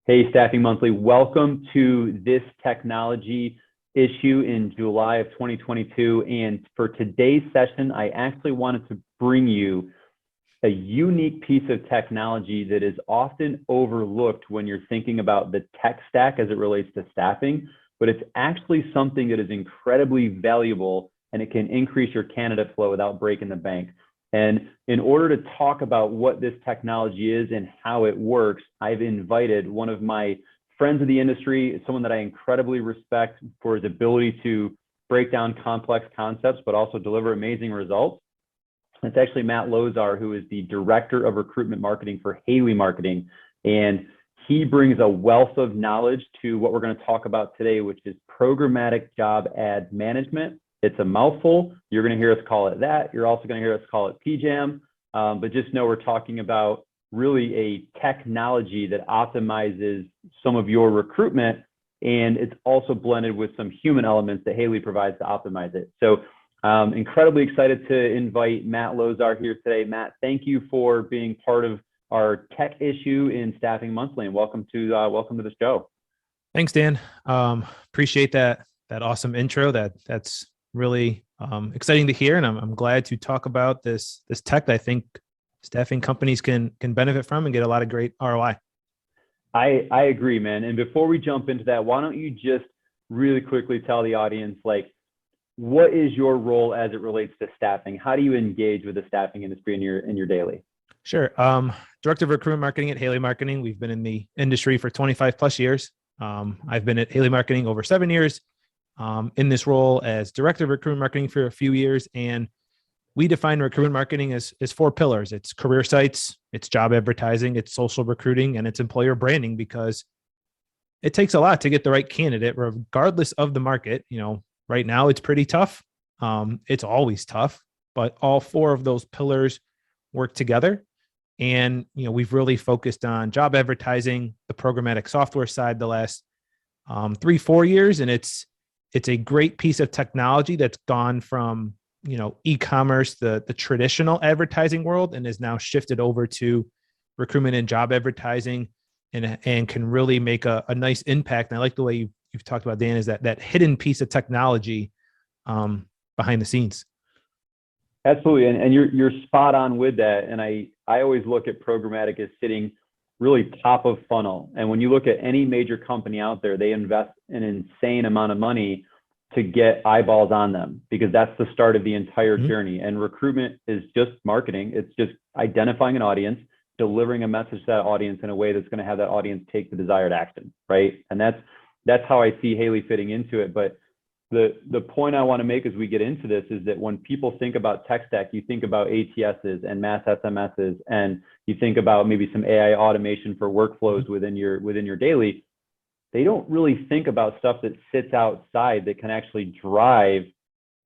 Hey, Staffing Monthly, welcome to this technology issue in July of 2022. And for today's session, I actually wanted to bring you a unique piece of technology that is often overlooked when you're thinking about the tech stack as it relates to staffing, but it's actually something that is incredibly valuable and it can increase your candidate flow without breaking the bank. And in order to talk about what this technology is and how it works, I've invited one of my friends of the industry, someone that I incredibly respect for his ability to break down complex concepts, but also deliver amazing results. It's actually Matt Lozar, who is the Director of Recruitment Marketing for Haley Marketing. And he brings a wealth of knowledge to what we're going to talk about today, which is programmatic job ad management. It's a mouthful. You're going to hear us call it that. You're also going to hear us call it PJAM. But just know we're talking about really a technology that optimizes some of your recruitment. And it's also blended with some human elements that Haley provides to optimize it. So incredibly excited to invite Matt Lozar here today. Matt, thank you for being part of our tech issue in Staffing Monthly, and welcome to the show. Thanks, Dan. Appreciate that awesome intro. That's really exciting to hear, and I'm glad to talk about this tech that I think staffing companies can benefit from and get a lot of great ROI. I agree, man. And before we jump into that, why don't you just really quickly tell the audience, like, what is your role as it relates to staffing? How do you engage with the staffing industry in your daily? Sure. Director of Recruitment Marketing at Haley Marketing. We've been in the industry for 25 plus years. I've been at Haley Marketing over 7 years. In this role as Director of Recruitment Marketing for a few years. And we define recruitment marketing as 4 pillars. It's career sites, it's job advertising, it's social recruiting, and it's employer branding, because it takes a lot to get the right candidate, regardless of the market. Right now it's pretty tough. It's always tough, but all 4 of those pillars work together. And, we've really focused on job advertising, the programmatic software side the last 3-4 years. And it's a great piece of technology that's gone from, e-commerce, the traditional advertising world, and is now shifted over to recruitment and job advertising, and can really make a nice impact. And I like the way you've talked about, Dan, is that hidden piece of technology behind the scenes. Absolutely. And you're spot on with that. And I always look at programmatic as sitting really top of funnel. And when you look at any major company out there, they invest an insane amount of money to get eyeballs on them, because that's the start of the entire journey. And recruitment is just marketing. It's just identifying an audience, delivering a message to that audience in a way that's going to have that audience take the desired action, right? And that's how I see Haley fitting into it. But the point I want to make as we get into this is that when people think about tech stack, you think about ATSs and mass SMSs, and you think about maybe some AI automation for workflows within your daily. They don't really think about stuff that sits outside that can actually drive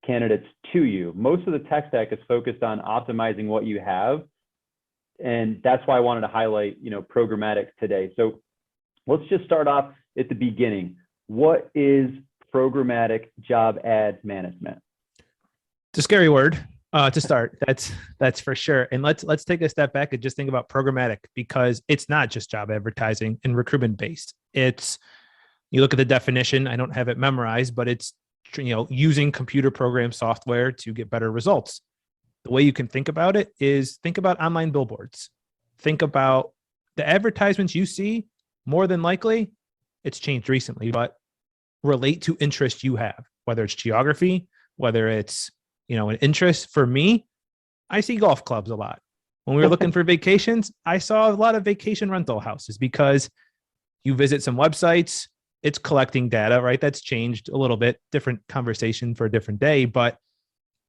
candidates to you. Most of the tech stack is focused on optimizing what you have. And that's why I wanted to highlight, programmatic today. So let's just start off at the beginning. What is programmatic job ad management? It's a scary word to start. That's for sure. And let's take a step back and just think about programmatic, because it's not just job advertising and recruitment based. You look at the definition, I don't have it memorized, but it's, using computer program software to get better results. The way you can think about it is think about online billboards. Think about the advertisements you see. More than likely, it's changed recently, but relate to interest you have, whether it's geography, whether it's, an interest. For me, I see golf clubs a lot. When we were looking for vacations, I saw a lot of vacation rental houses, because you visit some websites, it's collecting data, right? That's changed a little bit, different conversation for a different day, but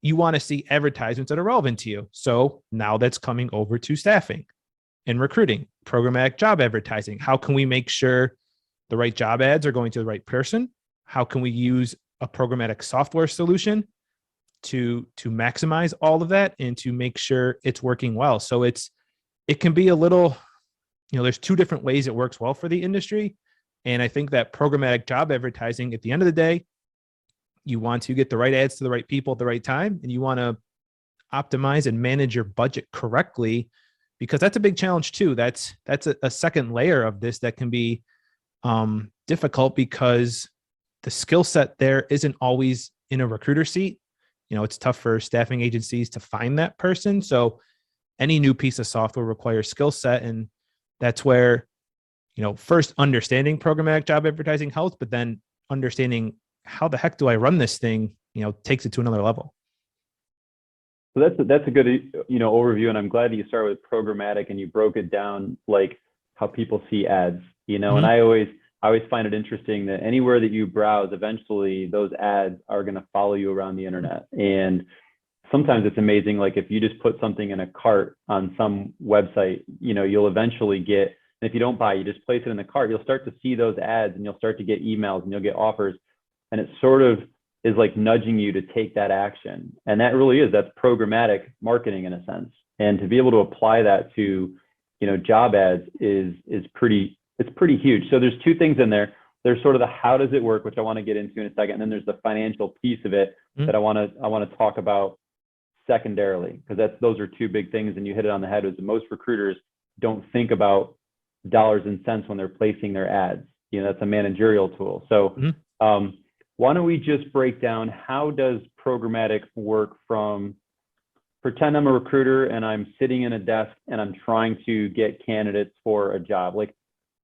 you want to see advertisements that are relevant to you. So now that's coming over to staffing and recruiting, programmatic job advertising. How can we make sure the right job ads are going to the right person? How can we use a programmatic software solution to maximize all of that and to make sure it's working well? So it can be a little, there's 2 different ways it works well for the industry. And I think that programmatic job advertising, at the end of the day, you want to get the right ads to the right people at the right time, and you want to optimize and manage your budget correctly, because that's a big challenge too. That's a second layer of this that can be difficult because the skill set there isn't always in a recruiter seat. It's tough for staffing agencies to find that person. So any new piece of software requires skill set. And that's where, first understanding programmatic job advertising helps, but then understanding how the heck do I run this thing, takes it to another level. So that's a good, overview. And I'm glad that you started with programmatic and you broke it down, like how people see ads, and I always find it interesting that anywhere that you browse, eventually those ads are going to follow you around the internet. And sometimes it's amazing. Like if you just put something in a cart on some website, you'll eventually get, and if you don't buy, you just place it in the cart, you'll start to see those ads and you'll start to get emails and you'll get offers. And it sort of is like nudging you to take that action. And that's programmatic marketing in a sense. And to be able to apply that to, job ads is pretty huge. So there's two things in there. There's sort of the how does it work, which I want to get into in a second. And then there's the financial piece of it that I want to talk about secondarily, because those are two big things. And you hit it on the head, is most recruiters don't think about dollars and cents when they're placing their ads. That's a managerial tool. So why don't we just break down, how does programmatic work from, pretend I'm a recruiter and I'm sitting in a desk and I'm trying to get candidates for a job. Like,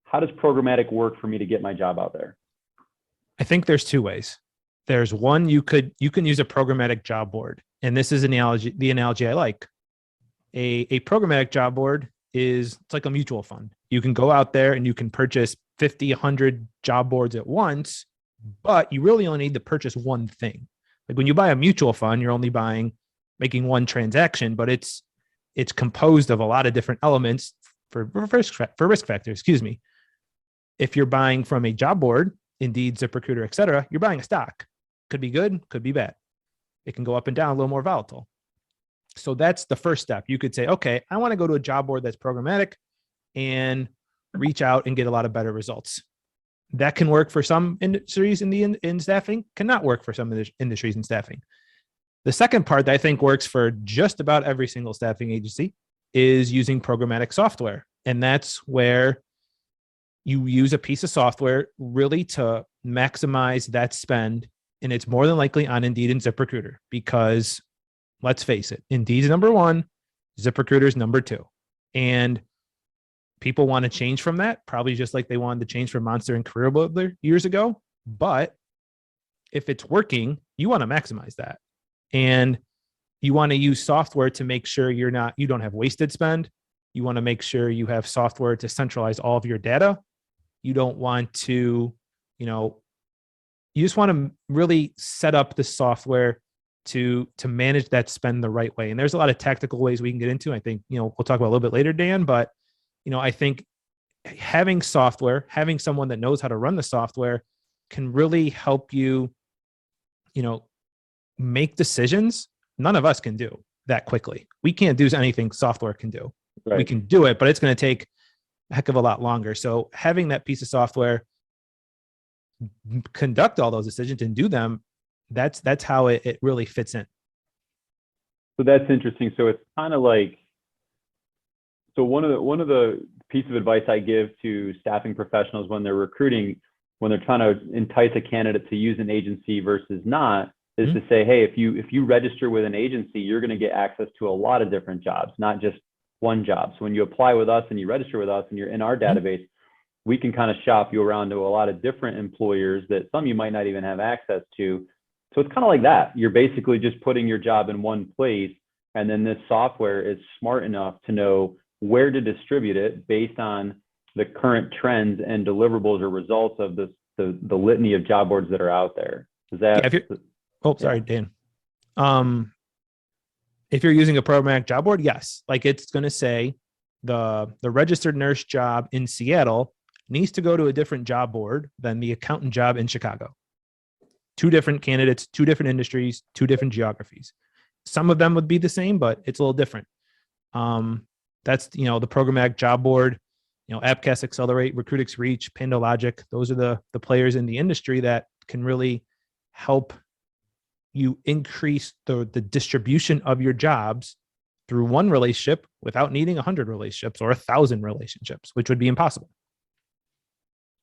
how does programmatic work for me to get my job out there? I think there's two ways. There's one, you can use a programmatic job board. And this is the analogy I like. A programmatic job board it's like a mutual fund. You can go out there and you can purchase 50, 100 job boards at once, but you really only need to purchase one thing. Like when you buy a mutual fund, you're only making one transaction, but it's composed of a lot of different elements for risk factors, excuse me. If you're buying from a job board, Indeed, ZipRecruiter, et cetera, you're buying a stock. Could be good, could be bad. It can go up and down, a little more volatile. So that's the first step. You could say, okay, I want to go to a job board that's programmatic and reach out and get a lot of better results. That can work for some industries in staffing, cannot work for some industries in staffing. The second part that I think works for just about every single staffing agency is using programmatic software. And that's where you use a piece of software really to maximize that spend. And it's more than likely on Indeed and ZipRecruiter, because let's face it, Indeed's number one, ZipRecruiter's number two. And people want to change from that, probably just like they wanted to change from Monster and Career Builder years ago. But if it's working, you want to maximize that. And you want to use software to make sure you don't have wasted spend. You want to make sure you have software to centralize all of your data. You don't want to, you just want to really set up the software to manage that spend the right way. And there's a lot of tactical ways we can get into. I think, we'll talk about a little bit later, Dan, but I think having software, having someone that knows how to run the software can really help you, make decisions none of us can do that quickly. We can't do anything software can do. Right. We can do it, but it's going to take a heck of a lot longer. So having that piece of software conduct all those decisions and do them, that's how it really fits in. So that's interesting. So it's kind of like, so one of the pieces of advice I give to staffing professionals when they're recruiting, when they're trying to entice a candidate to use an agency versus not, is to say, hey, if you register with an agency, you're going to get access to a lot of different jobs, not just one job. So when you apply with us and you register with us and you're in our database, we can kind of shop you around to a lot of different employers that some you might not even have access to. So it's kind of like that. You're basically just putting your job in one place, and then this software is smart enough to know where to distribute it based on the current trends and deliverables or results of the litany of job boards that are out there. Is that? Yeah, Dan. If you're using a programmatic job board, yes, like it's going to say the registered nurse job in Seattle needs to go to a different job board than the accountant job in Chicago. Two different candidates, two different industries, two different geographies. Some of them would be the same, but it's a little different. That's, the programmatic job board, Appcast, Accelerate, Recruitix Reach, PandoLogic. Those are the players in the industry that can really help you increase the distribution of your jobs through one relationship without needing 100 relationships or 1,000 relationships, which would be impossible.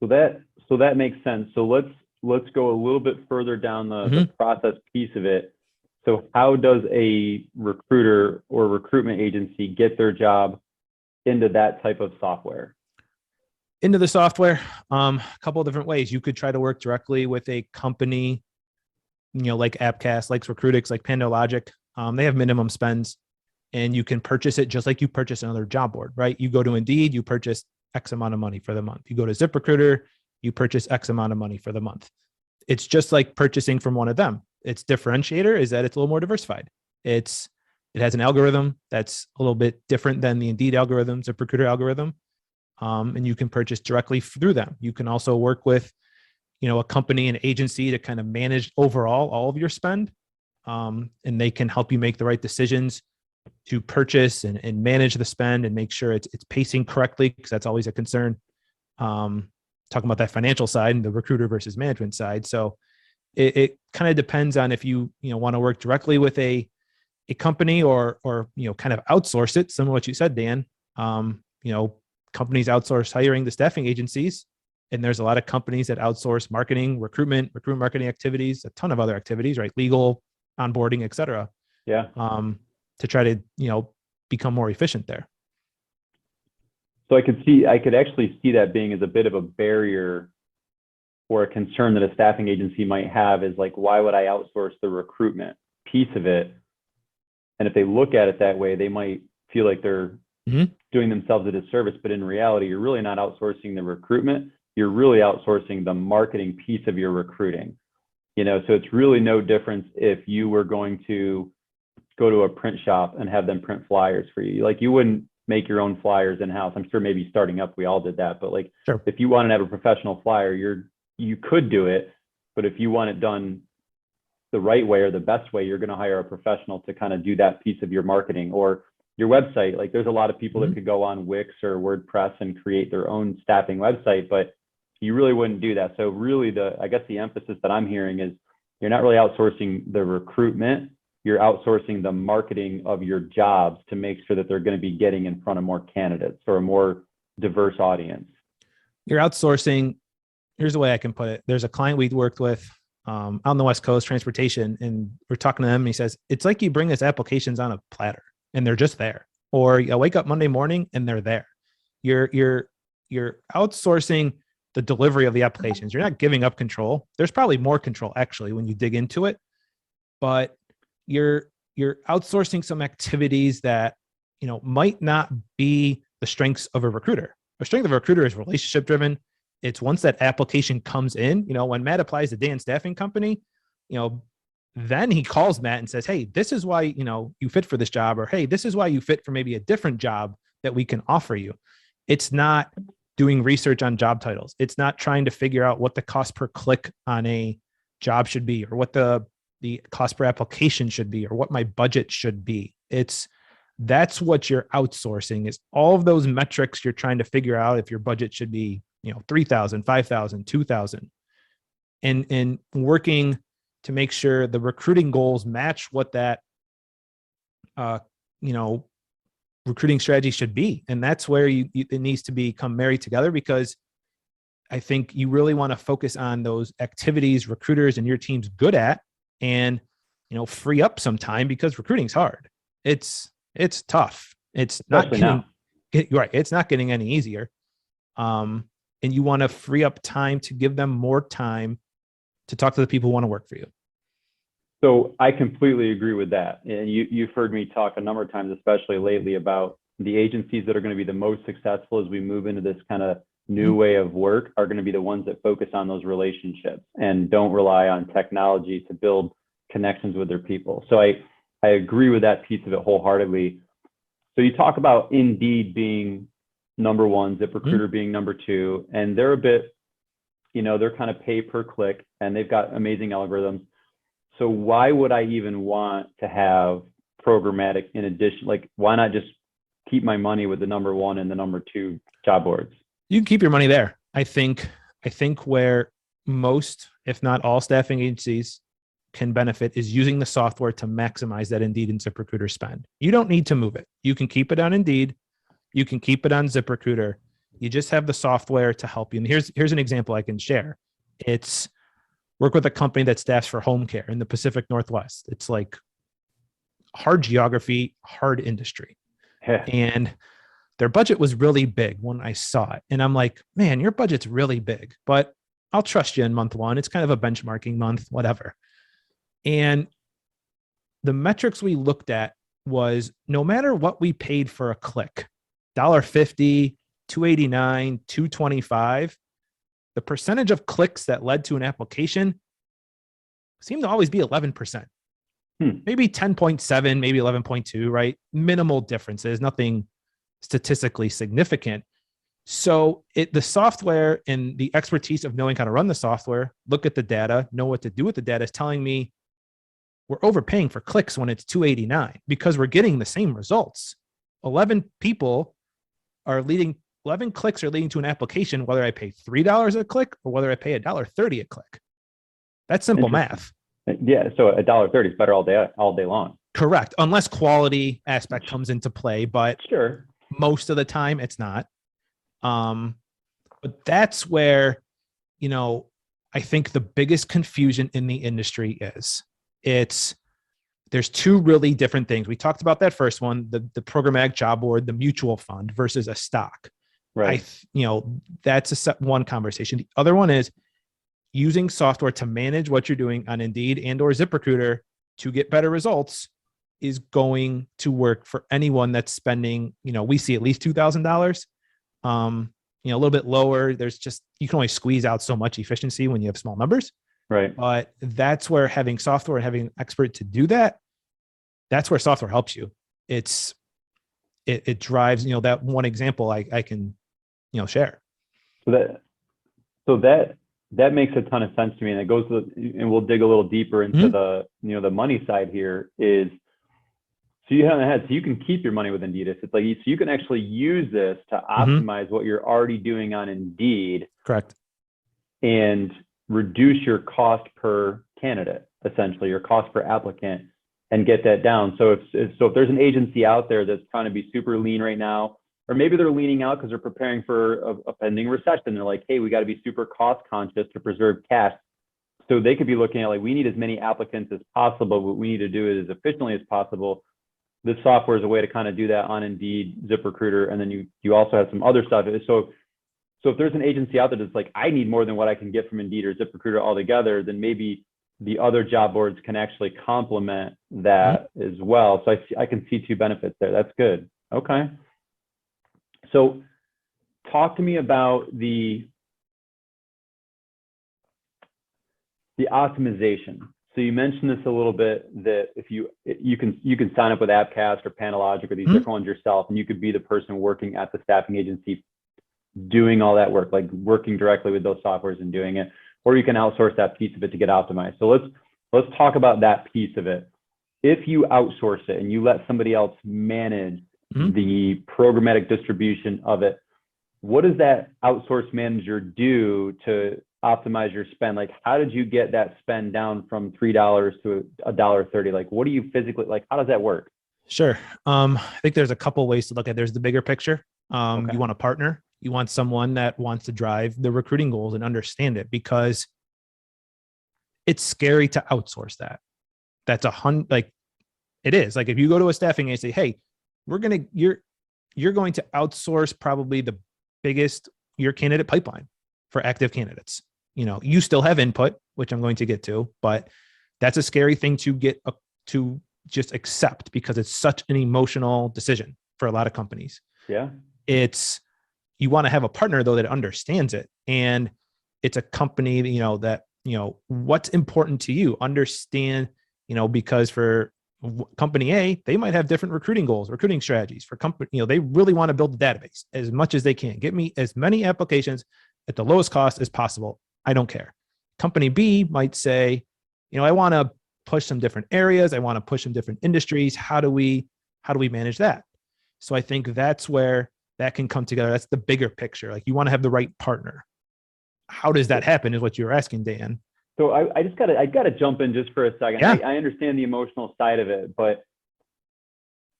So that makes sense. So let's go a little bit further down the process piece of it. So how does a recruiter or recruitment agency get their job into that type of software? Into the software, a couple of different ways. You could try to work directly with a company, like Appcast, like Recruitix, like PandoLogic. They have minimum spends, and you can purchase it just like you purchase another job board, right? You go to Indeed, you purchase X amount of money for the month. You go to ZipRecruiter, you purchase X amount of money for the month. It's just like purchasing from one of them. Its differentiator is that it's a little more diversified. It has an algorithm that's a little bit different than the Indeed algorithm, ZipRecruiter algorithm, and you can purchase directly through them. You can also work with, a company, an agency to kind of manage overall all of your spend, and they can help you make the right decisions to purchase and manage the spend and make sure it's pacing correctly, because that's always a concern. Talking about that financial side and the recruiter versus management side. So it kind of depends on if you want to work directly with a company or kind of outsource it. Some of what you said, Dan. Companies outsource hiring to staffing agencies, and there's a lot of companies that outsource marketing, recruitment marketing activities, a ton of other activities, right? Legal, onboarding, et cetera. Yeah. To try to become more efficient there. So I could actually see that being as a bit of a barrier or a concern that a staffing agency might have, is like, why would I outsource the recruitment piece of it? And if they look at it that way, they might feel like they're doing themselves a disservice. But in reality, you're really not outsourcing the recruitment. You're really outsourcing the marketing piece of your recruiting. So it's really no difference if you were going to go to a print shop and have them print flyers for you. Like, you wouldn't make your own flyers in-house. I'm sure maybe starting up, we all did that. But like, sure, if you want to have a professional flyer, you could do it. But if you want it done the right way or the best way, you're going to hire a professional to kind of do that piece of your marketing. Or your website. Like, there's a lot of people that could go on Wix or WordPress and create their own staffing website, but you really wouldn't do that. So really I guess the emphasis that I'm hearing is you're not really outsourcing the recruitment. You're outsourcing the marketing of your jobs to make sure that they're going to be getting in front of more candidates or a more diverse audience. You're outsourcing. Here's the way I can put it. There's a client we worked with out on the West Coast, transportation, and we're talking to them, and he says, it's like you bring us applications on a platter and they're just there. Or you wake up Monday morning and they're there. You're outsourcing the delivery of the applications. You're not giving up control. There's probably more control actually when you dig into it, but you're outsourcing some activities that might not be the strengths of a recruiter. The strength of a recruiter is relationship driven. It's once that application comes in, when Matt applies to Dan's staffing company, then he calls Matt and says, hey, this is why, you fit for this job, or hey, this is why you fit for maybe a different job that we can offer you. It's not doing research on job titles. It's not trying to figure out what the cost per click on a job should be, or what the cost per application should be, or what my budget should be. That's what you're outsourcing, is all of those metrics you're trying to figure out if your budget should be, 3,000, 5,000, 2,000, and working to make sure the recruiting goals match what that, recruiting strategy should be. And that's where it needs to become married together, because I think you really want to focus on those activities recruiters and your team's good at, and, free up some time, because recruiting's hard. It's tough. It's not right. It's not getting any easier. And you want to free up time to give them more time to talk to the people who want to work for you. So I completely agree with that. And you've heard me talk a number of times, especially lately, about the agencies that are going to be the most successful as we move into this kind of new way of work are going to be the ones that focus on those relationships and don't rely on technology to build connections with their people. So I agree with that piece of it wholeheartedly. So you talk about Indeed being number one, ZipRecruiter being number two, and they're a bit, they're kind of pay per click, and they've got amazing algorithms. So why would I even want to have programmatic in addition? Like, why not just keep my money with the number one and the number two job boards? You can keep your money there. I think where most, if not all, staffing agencies can benefit is using the software to maximize that Indeed and ZipRecruiter spend. You don't need to move it. You can keep it on Indeed. You can keep it on ZipRecruiter. You just have the software to help you. And here's an example I can share. It's work with a company that staffs for home care in the Pacific Northwest. It's like hard geography, hard industry. And their budget was really big when I saw it. And I'm like, man, your budget's really big, but I'll trust you in month one. It's kind of a benchmarking month, whatever. And the metrics we looked at was no matter what we paid for a click, $1.50, $2.89, $2.25, the percentage of clicks that led to an application seemed to always be 11%. Maybe 10.7, maybe 11.2, right? Minimal differences, nothing statistically significant. So the software and the expertise of knowing how to run the software, look at the data, know what to do with the data is telling me we're overpaying for clicks when it's 289 because we're getting the same results. 11 clicks are leading to an application, whether I pay $3 a click or whether I pay $1.30 a click. That's simple math. Yeah, so $1.30 is better all day long. Correct, unless quality aspect comes into play, but sure, most of the time it's not. But that's where, I think the biggest confusion in the industry is. There's two really different things. We talked about that first one, the programmatic job board, the mutual fund versus a stock. Right. That's one conversation. The other one is using software to manage what you're doing on Indeed and or ZipRecruiter to get better results is going to work for anyone that's spending, we see at least $2,000, a little bit lower. You can only squeeze out so much efficiency when you have small numbers. Right. But that's where having software and having an expert to do that's where software helps you. It drives, that one example I can, share. So that makes a ton of sense to me. And it goes and we'll dig a little deeper into the money side here is, so you have ahead, so you can keep your money with Indeed. It's like, so you can actually use this to optimize what you're already doing on Indeed. Correct. And reduce your cost per candidate, essentially your cost per applicant, and get that down. So if there's an agency out there that's trying to be super lean right now, or maybe they're leaning out because they're preparing for a pending recession. They're like, hey, we got to be super cost conscious to preserve cash. So they could be looking at like, we need as many applicants as possible, but we need to do it as efficiently as possible. This software is a way to kind of do that on Indeed, ZipRecruiter, and then you also have some other stuff. So if there's an agency out there that's like, I need more than what I can get from Indeed or ZipRecruiter altogether, then maybe the other job boards can actually complement that as well. So I can see two benefits there. That's good. Okay. So talk to me about the optimization. So you mentioned this a little bit, that if you can sign up with AppCast or Panalogic or these different ones yourself, and you could be the person working at the staffing agency doing all that work, like working directly with those softwares and doing it, or you can outsource that piece of it to get optimized. So let's talk about that piece of it. If you outsource it and you let somebody else manage the programmatic distribution of it, what does that outsource manager do to optimize your spend? Like, how did you get that spend down from $3 to $1.30? Like, what do you physically, like, how does that work? Sure. I think there's a couple ways to look at it. There's the bigger picture. Okay. You want a partner. You want someone that wants to drive the recruiting goals and understand it, because it's scary to outsource that. That's it is. Like, if you go to a staffing agency, hey, you're going to outsource probably the biggest, your candidate pipeline for active candidates. You still have input, which I'm going to get to, but that's a scary thing to get to just accept, because it's such an emotional decision for a lot of companies. Yeah. You want to have a partner though that understands it, and it's a company, that what's important to you, understand, because for company A, they might have different recruiting goals, recruiting strategies. For company, they really want to build a database as much as they can. Get me as many applications at the lowest cost as possible. I don't care. Company B might say, I want to push some different areas. I want to push some different industries. How do we manage that? So I think that's where that can come together. That's the bigger picture. Like, you want to have the right partner. How does that happen is what you're asking, Dan. So I gotta jump in just for a second. Yeah. I understand the emotional side of it, but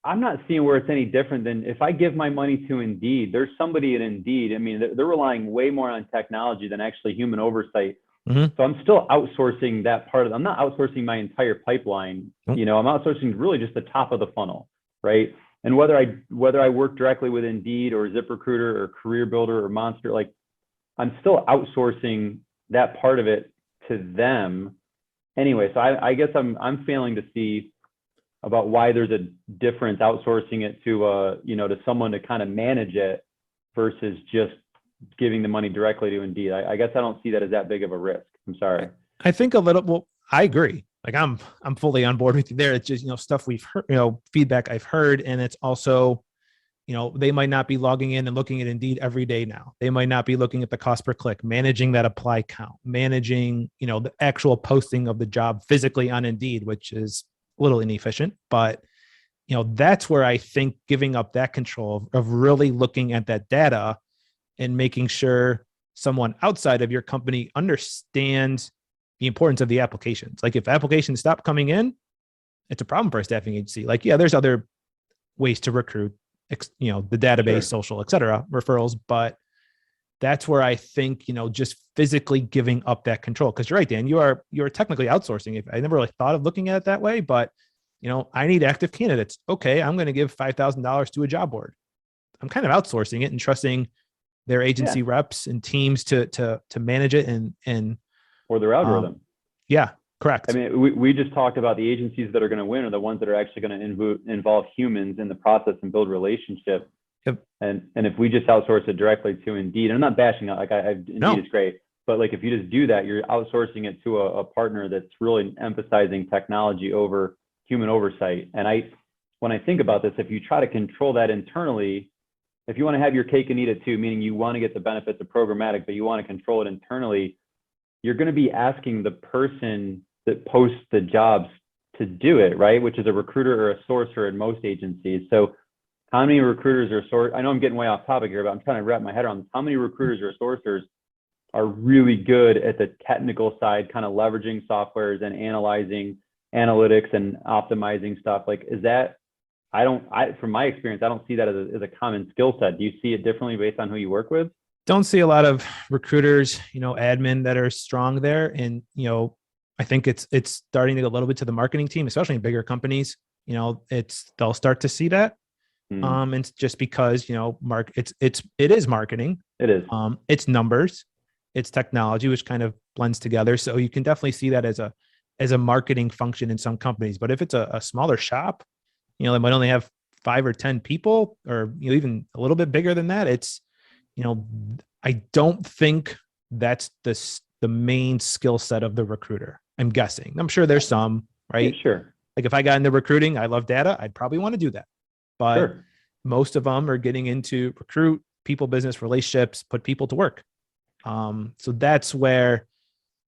I'm not seeing where it's any different than if I give my money to Indeed, there's somebody at Indeed. I mean, they're relying way more on technology than actually human oversight. Mhm. So I'm still outsourcing that part of, I'm not outsourcing my entire pipeline. Nope. You know, I'm outsourcing really just the top of the funnel, right? And whether I work directly with Indeed or ZipRecruiter or Career Builder or Monster, like I'm still outsourcing that part of it to them anyway. So I guess I'm failing to see about why there's a difference outsourcing it to to someone to kind of manage it versus just giving the money directly to Indeed. I guess I don't see that as that big of a risk. I'm sorry. I think a little. Well, I agree. Like I'm fully on board with you there. It's just stuff we've heard, feedback I've heard, and it's also they might not be logging in and looking at Indeed every day now. They might not be looking at the cost per click, managing that apply count, managing the actual posting of the job physically on Indeed, which is a little inefficient. But that's where I think giving up that control of really looking at that data and making sure someone outside of your company understands the importance of the applications. Like if applications stop coming in, it's a problem for a staffing agency. Like, yeah, there's other ways to recruit, the database, Sure. social, et cetera, referrals. But that's where I think, just physically giving up that control. Cause you're right, Dan, you're technically outsourcing. I never really thought of looking at it that way, but I need active candidates. Okay. I'm going to give $5,000 to a job board. I'm kind of outsourcing it and trusting their agency reps and teams to manage it and or their algorithm. Yeah, correct. I mean, we just talked about the agencies that are going to win are the ones that are actually going to involve humans in the process and build relationship. Yep. And if we just outsource it directly to Indeed, I'm not bashing it. Like Indeed is great, but like if you just do that, you're outsourcing it to a partner that's really emphasizing technology over human oversight. And when I think about this, if you try to control that internally, if you want to have your cake and eat it too, meaning you want to get the benefits of programmatic, but you want to control it internally, you're going to be asking the person that posts the jobs to do it, right? Which is a recruiter or a sourcer in most agencies. So how many recruiters or source? I know I'm getting way off topic here, but I'm trying to wrap my head around this. How many recruiters or sourcers are really good at the technical side, kind of leveraging softwares and analyzing analytics and optimizing stuff? Like, is that, from my experience, I don't see that as a common skill set. Do you see it differently based on who you work with? Don't see a lot of recruiters, admin that are strong there. And, I think it's starting to go a little bit to the marketing team, especially in bigger companies. They'll start to see that. And it's just because, it is marketing. It is. It's numbers, it's technology, which kind of blends together. So you can definitely see that as a marketing function in some companies. But if it's a smaller shop, they might only have 5 or 10 people, or even a little bit bigger than that. It's, I don't think that's the main skill set of the recruiter. I'm guessing. I'm sure there's some, right? Yeah, sure. Like if I got into recruiting, I love data, I'd probably want to do that. But most of them are getting into recruit, people, business relationships, put people to work. So that's where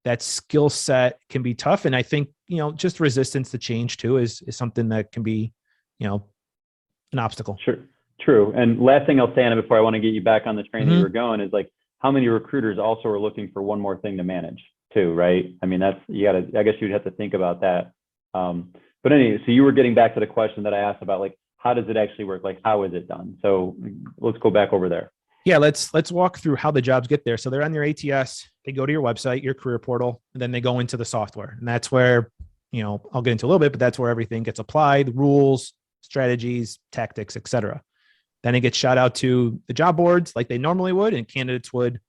that skill set can be tough. And I think, just resistance to change too is something that can be, an obstacle. Sure. True. And last thing I'll say on it before I want to get you back on the train that you were going is like, how many recruiters also are looking for one more thing to manage too, right? I mean, I guess you'd have to think about that. But anyway, so you were getting back to the question that I asked about, like, how does it actually work? Like, how is it done? So let's go back over there. Yeah, let's walk through how the jobs get there. So they're on your ATS, they go to your website, your career portal, and then they go into the software. And that's where, I'll get into a little bit, but that's where everything gets applied, rules, strategies, tactics, et cetera. Then it gets shot out to the job boards like they normally would, and candidates would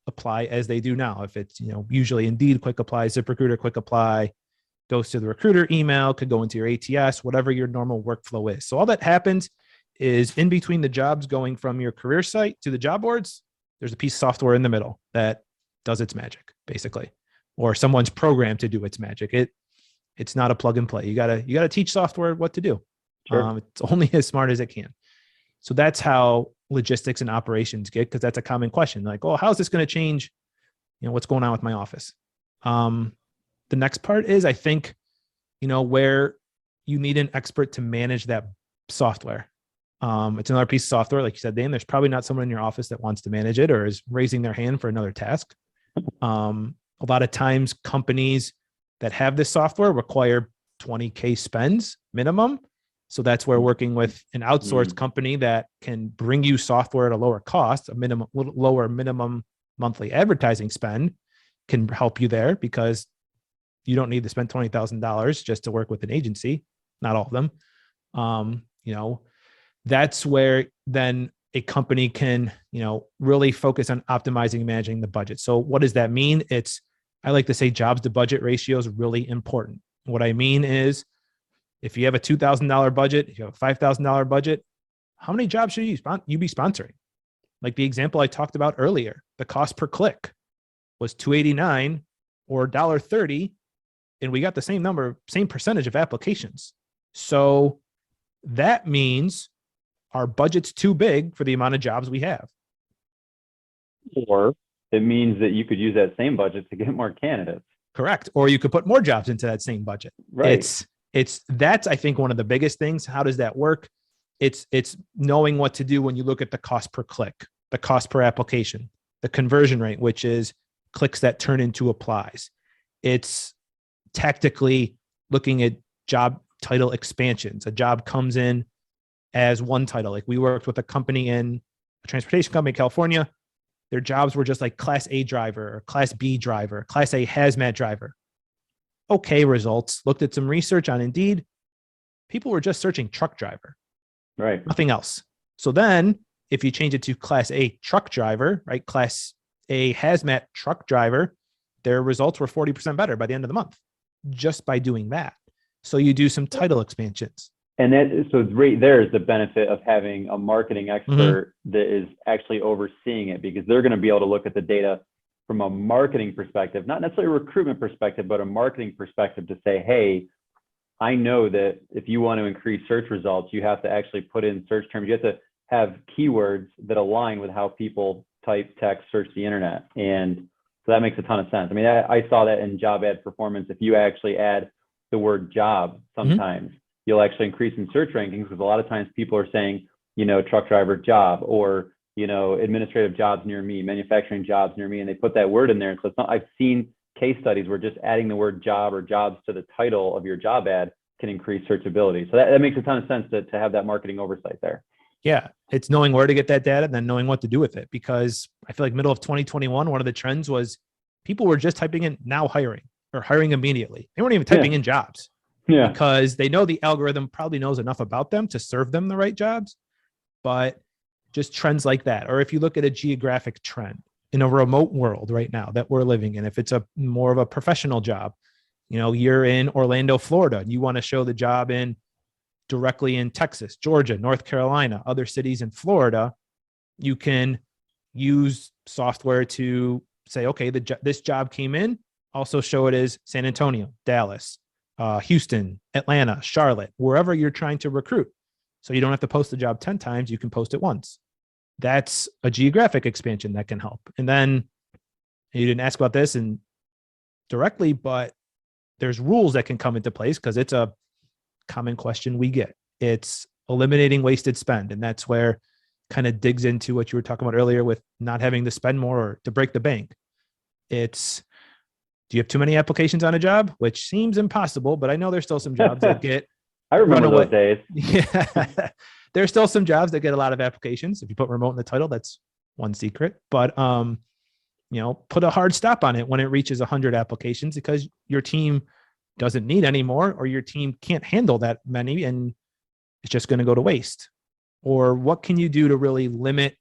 apply as they do now. If it's, usually Indeed, quick apply, ZipRecruiter, quick apply, goes to the recruiter email, could go into your ATS, whatever your normal workflow is. So all that happens is in between the jobs going from your career site to the job boards, there's a piece of software in the middle that does its magic, basically, or someone's programmed to do its magic. It's not a plug and play. You gotta teach software what to do. Sure. It's only as smart as it can. So that's how logistics and operations get, because that's a common question. Like, oh, how's this going to change? What's going on with my office? The next part is, I think, where you need an expert to manage that software. It's another piece of software. Like you said, Dan, there's probably not someone in your office that wants to manage it or is raising their hand for another task. A lot of times companies that have this software require 20K spends minimum. So that's where working with an outsourced company that can bring you software at a lower cost, a lower minimum monthly advertising spend, can help you there, because you don't need to spend $20,000 just to work with an agency. Not all of them. That's where then a company can, really focus on optimizing and managing the budget. So what does that mean? I like to say jobs to budget ratio is really important. What I mean is, if you have a $2,000 budget, if you have a $5,000 budget, how many jobs should you be sponsoring? Like the example I talked about earlier, the cost per click was $2.89 or $1.30, and we got the same percentage of applications. So that means our budget's too big for the amount of jobs we have. Or it means that you could use that same budget to get more candidates. Correct. Or you could put more jobs into that same budget. Right. That's, I think, one of the biggest things. How does that work? It's knowing what to do when you look at the cost per click, the cost per application, the conversion rate, which is clicks that turn into applies. It's tactically looking at job title expansions. A job comes in as one title. Like we worked with a company a transportation company in California. Their jobs were just like Class A driver or Class B driver, Class A hazmat driver. Okay, results. Looked at some research on Indeed. People were just searching truck driver. Right. Nothing else. So then if you change it to Class A truck driver, right? Class A hazmat truck driver, their results were 40% better by the end of the month just by doing that. So you do some title expansions. And so right there is the benefit of having a marketing expert that is actually overseeing it, because they're going to be able to look at the data from a marketing perspective, not necessarily a recruitment perspective, but a marketing perspective to say, hey, I know that if you want to increase search results, you have to actually put in search terms. You have to have keywords that align with how people type, text, search the internet. And so that makes a ton of sense. I mean, I saw that in job ad performance. If you actually add the word job, sometimes you'll actually increase in search rankings, because a lot of times people are saying, truck driver job, or, administrative jobs near me, manufacturing jobs near me, and they put that word in there. And so it's not, I've seen case studies where just adding the word job or jobs to the title of your job ad can increase searchability. So that makes a ton of sense to have that marketing oversight there. Yeah. It's knowing where to get that data and then knowing what to do with it, because I feel like middle of 2021, one of the trends was people were just typing in now hiring or hiring immediately. They weren't even typing in jobs. Yeah. Because they know the algorithm probably knows enough about them to serve them the right jobs, but just trends like that. Or if you look at a geographic trend in a remote world right now that we're living in, if it's a more of a professional job, you're in Orlando, Florida, and you want to show the job directly in Texas, Georgia, North Carolina, other cities in Florida, you can use software to say, okay, this job came in, also show it as San Antonio, Dallas, Houston, Atlanta, Charlotte, wherever you're trying to recruit. So you don't have to post the job 10 times, you can post it once. That's a geographic expansion that can help. And then you didn't ask about this and directly, but there's rules that can come into place, because it's a common question we get. It's eliminating wasted spend. And that's where kind of digs into what you were talking about earlier with not having to spend more or to break the bank. It's, do you have too many applications on a job? Which seems impossible, but I know there's still some jobs that get I remember those days. Yeah. There's still some jobs that get a lot of applications. If you put remote in the title, that's one secret. But put a hard stop on it when it reaches 100 applications, because your team doesn't need any more, or your team can't handle that many, and it's just going to go to waste. Or what can you do to really limit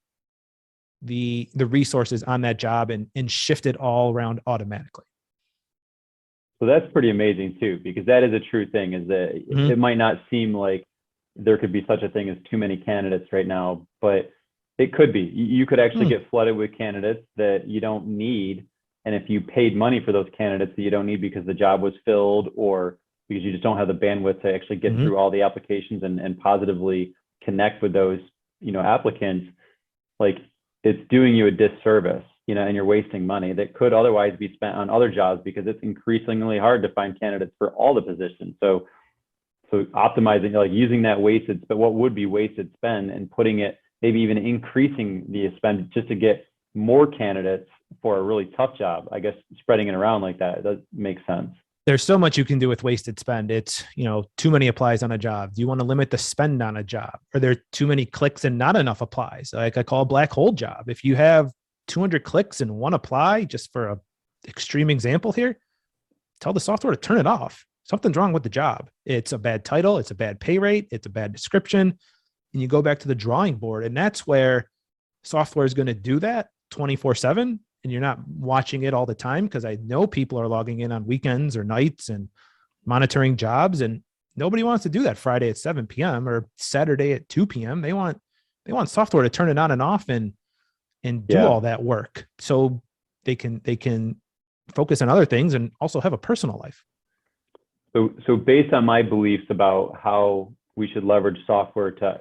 the resources on that job and shift it all around automatically? So that's pretty amazing too, because that is a true thing, is that it might not seem like there could be such a thing as too many candidates right now, but it could be. You could actually get flooded with candidates that you don't need. And if you paid money for those candidates that you don't need because the job was filled, or because you just don't have the bandwidth to actually get through all the applications and positively connect with those, applicants, like it's doing you a disservice, and you're wasting money that could otherwise be spent on other jobs, because it's increasingly hard to find candidates for all the positions. So optimizing, like using that what would be wasted spend, and putting it, maybe even increasing the spend just to get more candidates for a really tough job, I guess spreading it around like that, does make sense. there's so much you can do with wasted spend. It's, too many applies on a job. Do you want to limit the spend on a job? Are there too many clicks and not enough applies? Like I call a black hole job. If you have 200 clicks and one apply, just for a extreme example here, tell the software to turn it off. Something's wrong with the job. It's a bad title. It's a bad pay rate. It's a bad description. And you go back to the drawing board. And that's where software is going to do that 24/7. And you're not watching it all the time, because I know people are logging in on weekends or nights and monitoring jobs, and nobody wants to do that Friday at 7 p.m. or Saturday at 2 p.m. They want software to turn it on and off and do all that work, so they can focus on other things and also have a personal life. So based on my beliefs about how we should leverage software to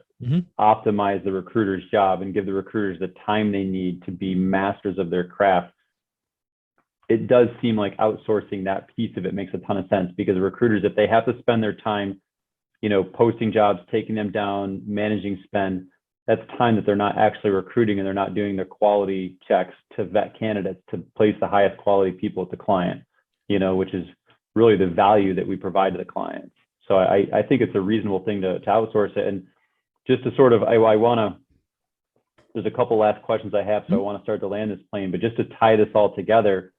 optimize the recruiter's job and give the recruiters the time they need to be masters of their craft, it does seem like outsourcing that piece of it makes a ton of sense, because recruiters, if they have to spend their time, posting jobs, taking them down, managing spend, that's time that they're not actually recruiting, and they're not doing the quality checks to vet candidates to place the highest quality people at the client, which is really the value that we provide to the clients. So I think it's a reasonable thing to outsource it. And just to sort of, there's a couple last questions I have, so I want to start to land this plane, but just to tie this all together,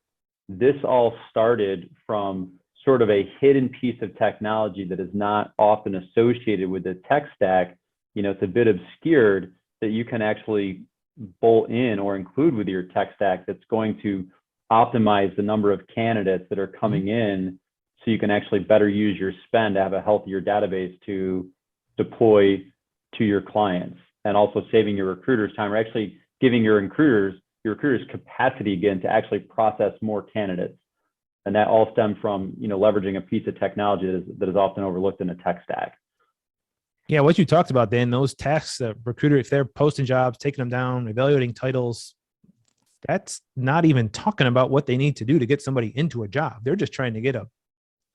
this all started from sort of a hidden piece of technology that is not often associated with the tech stack. It's a bit obscured, that you can actually bolt in or include with your tech stack that's going to optimize the number of candidates that are coming in, so you can actually better use your spend to have a healthier database to deploy to your clients, and also saving your recruiters time, or actually giving your recruiters capacity again to actually process more candidates. And that all stemmed from, leveraging a piece of technology that is often overlooked in a tech stack. Yeah, what you talked about, Dan, those tasks that recruiter, if they're posting jobs, taking them down, evaluating titles, that's not even talking about what they need to do to get somebody into a job. They're just trying to get a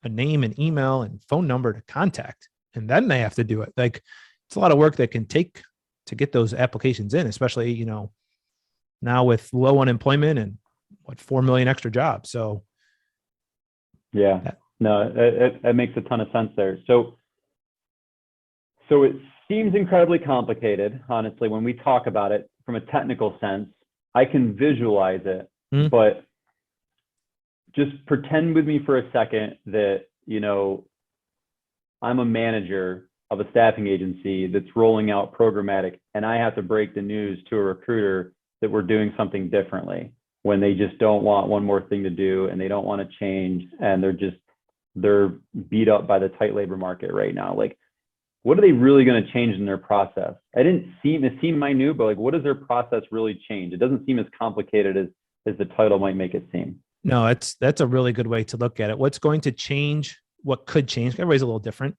name and email and phone number to contact, and then they have to do it. Like, it's a lot of work that can take to get those applications in, especially, now with low unemployment and 4 million extra jobs. So yeah, no, it makes a ton of sense there. So it seems incredibly complicated, honestly, when we talk about it from a technical sense. I can visualize it, but just pretend with me for a second that, I'm a manager of a staffing agency that's rolling out programmatic, and I have to break the news to a recruiter that we're doing something differently, when they just don't want one more thing to do, and they don't want to change, and they're beat up by the tight labor market right now. Like, what are they really going to change in their process? It seemed minute, but like, what does their process really change? It doesn't seem as complicated as the title might make it seem. No, that's a really good way to look at it. What's going to change? What could change? Everybody's a little different.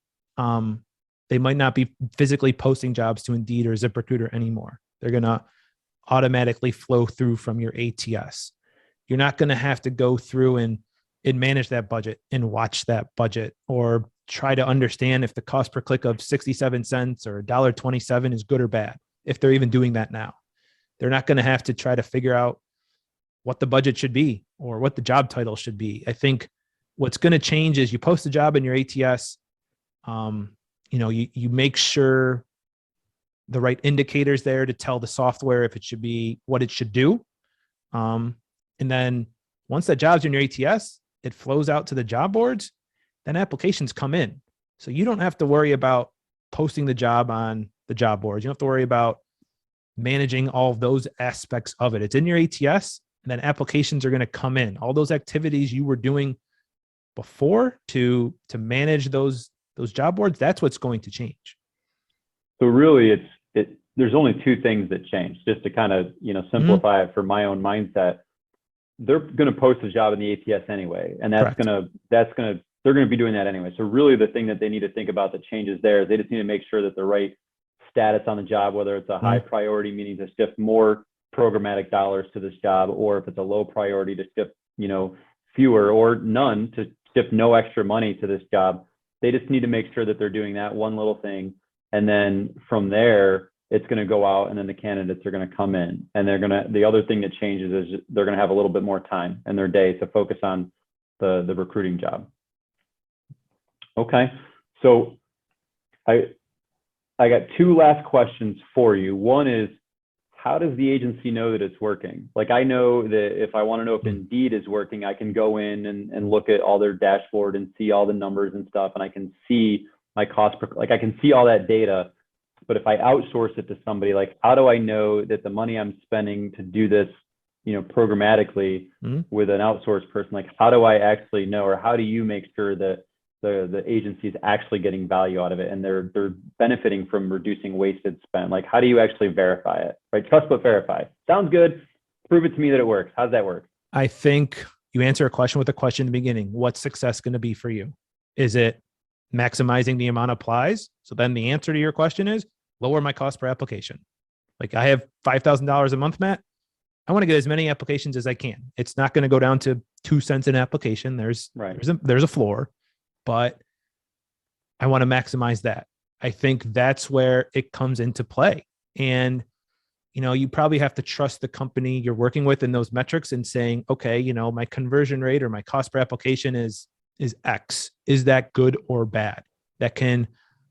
They might not be physically posting jobs to Indeed or ZipRecruiter anymore. They're going to automatically flow through from your ATS. You're not going to have to go through and manage that budget and watch that budget, or try to understand if the cost per click of 67 cents or $1.27 is good or bad, if they're even doing that now. They're not going to have to try to figure out what the budget should be or what the job title should be. I think what's going to change is you post a job in your ATS. You make sure the right indicators there to tell the software if it should be what it should do. And then once that job's in your ATS, it flows out to the job boards, then applications come in. So you don't have to worry about posting the job on the job boards. You don't have to worry about managing all of those aspects of it. It's in your ATS, and then applications are going to come in. All those activities you were doing before to manage those job boards, that's what's going to change. So really, there's only two things that change, just to kind of simplify it for my own mindset. They're going to post a job in the ATS anyway, and they're going to be doing that anyway. So really, the thing that they need to think about that changes there is they just need to make sure that the right status on the job, whether it's a high priority, meaning to shift more programmatic dollars to this job, or if it's a low priority, to shift fewer or none, to shift no extra money to this job. They just need to make sure that they're doing that one little thing, and then from there, it's going to go out, and then the candidates are going to come in, and the other thing that changes is they're going to have a little bit more time in their day to focus on the recruiting job. Okay. So I I got two last questions for you. One is, how does the agency know that it's working? Like, I know that if I want to know if Indeed is working, I can go in and look at all their dashboard and see all the numbers and stuff, and I can see my cost per, like I can see all that data. But if I outsource it to somebody, like, how do I know that the money I'm spending to do this, programmatically with an outsourced person, like, how do I actually know, or how do you make sure that the agency is actually getting value out of it and they're benefiting from reducing wasted spend? Like, how do you actually verify it? Right? Trust but verify. Sounds good. Prove it to me that it works. How's that work? I think you answer a question with a question in the beginning. What's success going to be for you? Is it maximizing the amount of applies? So then the answer to your question is lower my cost per application. Like, I have $5,000 a month, Matt. I want to get as many applications as I can. It's not going to go down to 2 cents an application. There's a floor, but I want to maximize that. I think that's where it comes into play. And, you probably have to trust the company you're working with in those metrics and saying, okay, my conversion rate or my cost per application is X. Is that good or bad? That can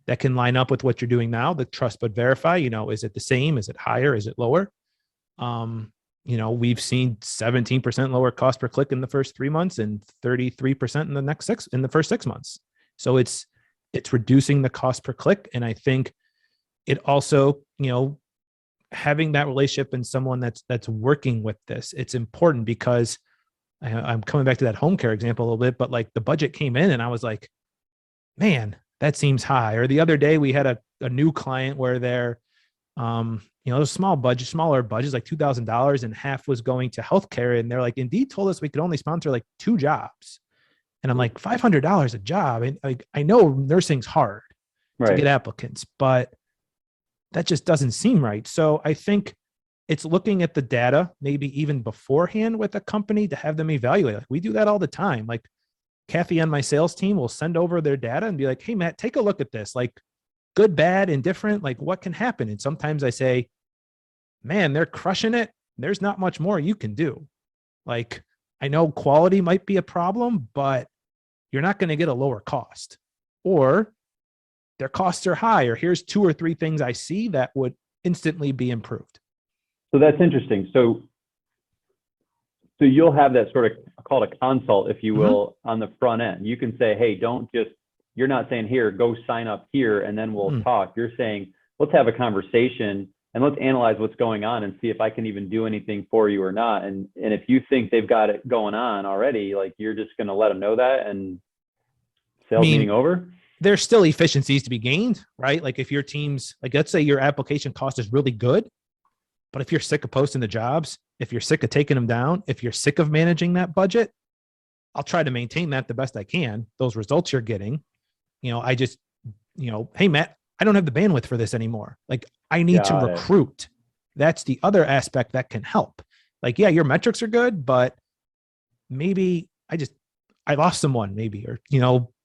line up with what you're doing now. The trust but verify, is it the same? Is it higher? Is it lower? We've seen 17% lower cost per click in the first 3 months and 33% in the first 6 months. So it's reducing the cost per click. And I think it also, having that relationship and someone that's working with this, it's important, because I'm coming back to that home care example a little bit, but like the budget came in and I was like, man, that seems high. Or the other day we had a new client where they're, a smaller budgets, like $2,000, and half was going to healthcare. And they're like, Indeed told us we could only sponsor like 2 jobs. And I'm like, $500 a job. And I know nursing's hard to get applicants, but that just doesn't seem right. So I think it's looking at the data, maybe even beforehand with a company, to have them evaluate. Like, we do that all the time. Like, Kathy on my sales team will send over their data and be like, hey, Matt, take a look at this. Like, good, bad, indifferent, like, what can happen? And sometimes I say, man, they're crushing it. There's not much more you can do. Like, I know quality might be a problem, but you're not going to get a lower cost, or their costs are high, or here's 2 or 3 things I see that would instantly be improved. So that's interesting. So you'll have that sort of called a consult, if you will, on the front end. You can say, hey, you're not saying, here, go sign up here and then we'll talk. You're saying, let's have a conversation and let's analyze what's going on and see if I can even do anything for you or not. And if you think they've got it going on already, like, you're just going to let them know that, and sales meeting over. There's still efficiencies to be gained, right? Like, if your team's, like, let's say your application cost is really good, but if you're sick of posting the jobs, if you're sick of taking them down, if you're sick of managing that budget, I'll try to maintain that the best I can. Those results you're getting, I just, hey, Matt, I don't have the bandwidth for this anymore. Like, I need to recruit. That's the other aspect that can help. Like, yeah, your metrics are good, but maybe I lost someone, maybe, or,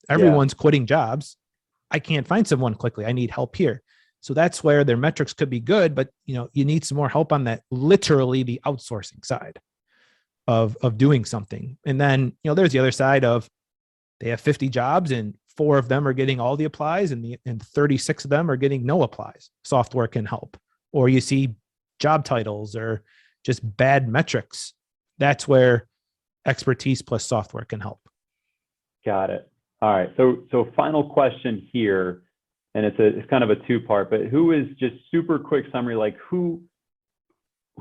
everyone's quitting jobs. I can't find someone quickly. I need help here. So that's where their metrics could be good, but you need some more help on that, literally the outsourcing side of doing something. And then, there's the other side of, they have 50 jobs and 4 of them are getting all the applies and 36 of them are getting no applies. Software can help. Or you see job titles or just bad metrics. That's where expertise plus software can help. Got it. All right. So final question here, and it's kind of a 2-part, but who is, just super quick summary, like, who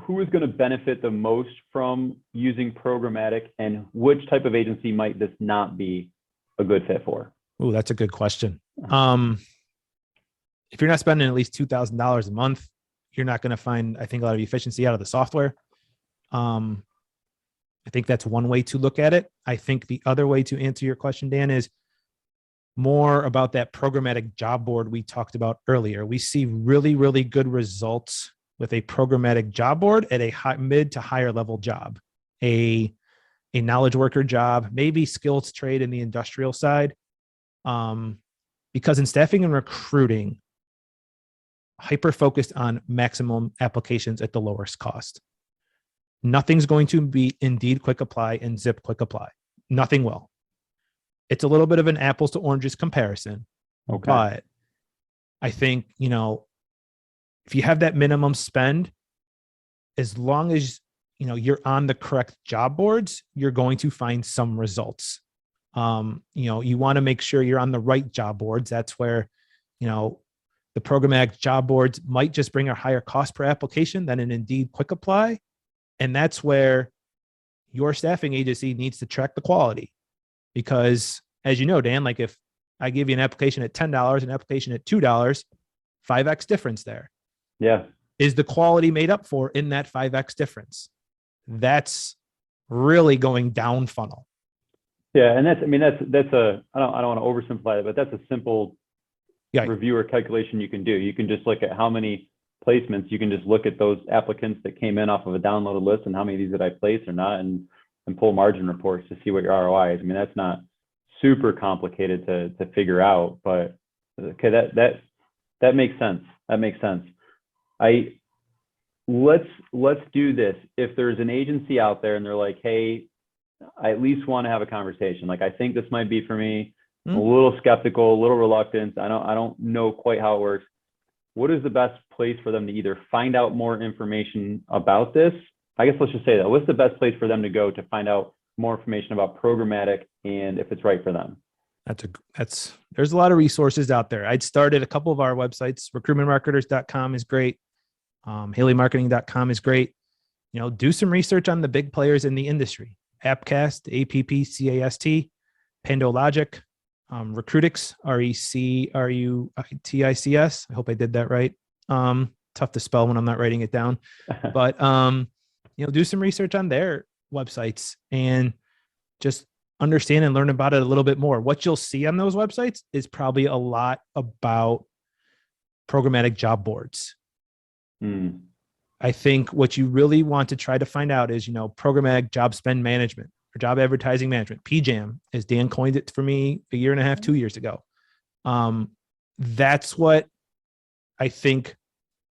is going to benefit the most from using programmatic, and which type of agency might this not be a good fit for? Oh, that's a good question. If you're not spending at least $2,000 a month, you're not going to find, I think, a lot of efficiency out of the software. I think that's one way to look at it. I think the other way to answer your question, Dan, is more about that programmatic job board we talked about earlier. We see really, really good results with a programmatic job board at a mid to higher level job, a knowledge worker job, maybe skills trade in the industrial side. Because in staffing and recruiting, hyper focused on maximum applications at the lowest cost. Nothing's going to be Indeed quick apply and Zip quick apply. Nothing will. it's a little bit of an apples to oranges comparison. Okay. But I think, if you have that minimum spend, as long as, you're on the correct job boards, you're going to find some results. You want to make sure you're on the right job boards. That's where, the programmatic job boards might just bring a higher cost per application than an Indeed quick apply. And that's where your staffing agency needs to track the quality. Because as you know, Dan, like if I give you an application at $10, an application at $2, 5X difference there. Yeah. Is the quality made up for in that 5X difference? That's really going down funnel. Yeah. And that's I don't want to oversimplify it, but that's a simple review or calculation you can do. You can just look at how many placements, you can just look at those applicants that came in off of a downloaded list and how many of these did I place or not, and pull margin reports to see what your ROI is. I mean, that's not super complicated to figure out, but okay, that makes sense. That makes sense. Let's do this. If there's an agency out there and they're like, hey, I at least want to have a conversation. Like, I think this might be for me. I'm a little skeptical, a little reluctant. I don't know quite how it works. What is the best place for them to either find out more information about this? I guess let's just say that. What's the best place for them to go to find out more information about programmatic and if it's right for them? There's a lot of resources out there. I'd started a couple of our websites. Recruitmentmarketers.com is great. HaleyMarketing.com is great. Do some research on the big players in the industry. Appcast, APPCAST, PandoLogic, Recruitix, RECRUTICS. I hope I did that right. Tough to spell when I'm not writing it down, but do some research on their websites and just understand and learn about it a little bit more. What you'll see on those websites is probably a lot about programmatic job boards. I think what you really want to try to find out is, programmatic job spend management or job advertising management, PJAM, as Dan coined it for me a year and a half, 2 years ago. That's what I think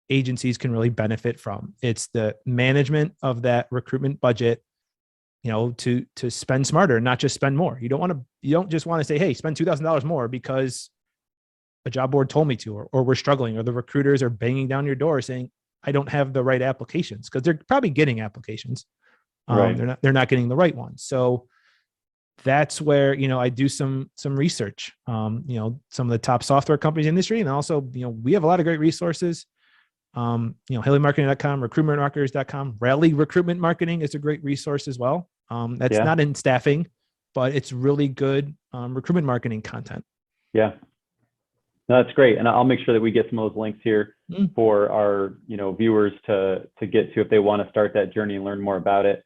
agencies can really benefit from. It's the management of that recruitment budget, to spend smarter, not just spend more. You don't just want to say, hey, spend $2,000 more because a job board told me to, or we're struggling, or the recruiters are banging down your door saying, I don't have the right applications, because they're probably getting applications. Right. They're not getting the right ones. So that's where, I do some research, some of the top software companies in the industry. And also, we have a lot of great resources. HaleyMarketing.com, recruitmentmarketers.com, Rally Recruitment Marketing is a great resource as well. That's not in staffing, but it's really good recruitment marketing content. Yeah. No, that's great. And I'll make sure that we get some of those links here for our, viewers to get to if they want to start that journey and learn more about it.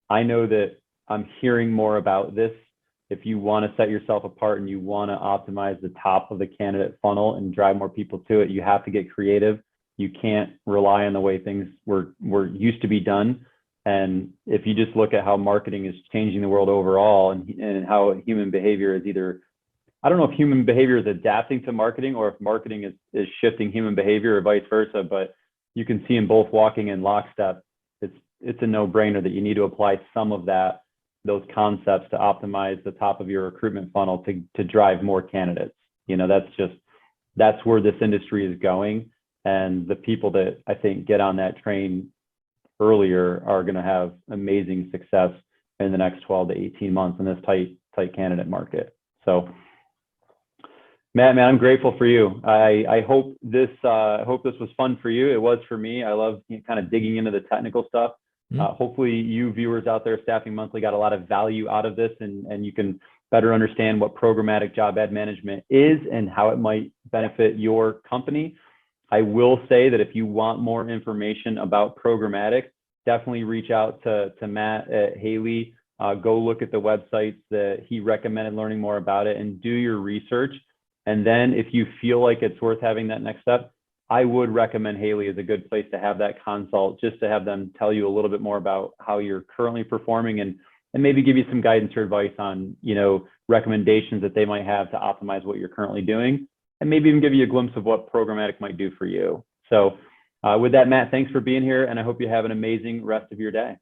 I know that I'm hearing more about this. If you want to set yourself apart and you want to optimize the top of the candidate funnel and drive more people to it, you have to get creative. You can't rely on the way things were used to be done. And if you just look at how marketing is changing the world overall and how human behavior is either, I don't know if human behavior is adapting to marketing or if marketing is shifting human behavior or vice versa, but you can see them both walking in lockstep. It's a no-brainer that you need to apply some of those concepts to optimize the top of your recruitment funnel to drive more candidates. That's where this industry is going. And the people that I think get on that train earlier are going to have amazing success in the next 12 to 18 months in this tight candidate market. So, Matt, man, I'm grateful for you. I hope this was fun for you. It was for me. I love kind of digging into the technical stuff. Hopefully you viewers out there, Staffing Monthly, got a lot of value out of this, and you can better understand what programmatic job ad management is and how it might benefit your company. I will say that if you want more information about programmatic, definitely reach out to Matt at Haley. Go look at the websites that he recommended learning more about it and do your research. And then if you feel like it's worth having that next step, I would recommend Haley as a good place to have that consult, just to have them tell you a little bit more about how you're currently performing and maybe give you some guidance or advice on, recommendations that they might have to optimize what you're currently doing, and maybe even give you a glimpse of what programmatic might do for you. So with that, Matt, thanks for being here, and I hope you have an amazing rest of your day.